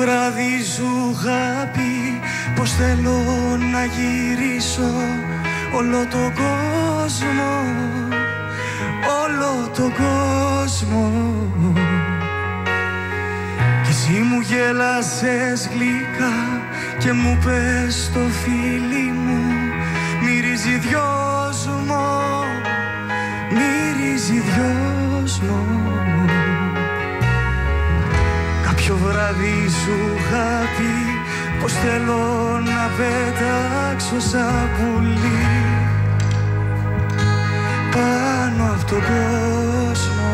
βράδυ σου είχα πει πως θέλω να γυρίσω όλο τον κόσμο, όλο τον κόσμο. Κι εσύ μου γέλασες γλυκά και μου πες το φίλι μου, μυρίζει δυόσμο, μυρίζει δυόσμο. Κάποιο βράδυ σου είχα πει πως θέλω να πετάξω σαν πουλί πάνω από τον κόσμο.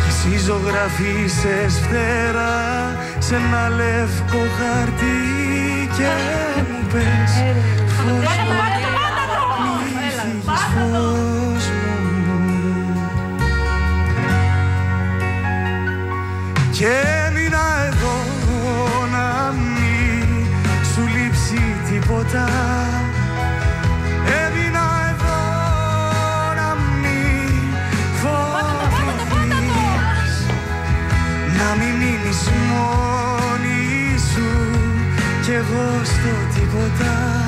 Κι εσύ ζωγραφίσες φτερά σε ένα λευκό χαρτί και μου πες φως μου, μη φύγεις φως μου. Και έμεινα εδώ να μην σου λείψει τίποτα. Έμεινα εδώ να μην φοβηθείς, να μην μείνεις μόνη σου κι εγώ στο τίποτα.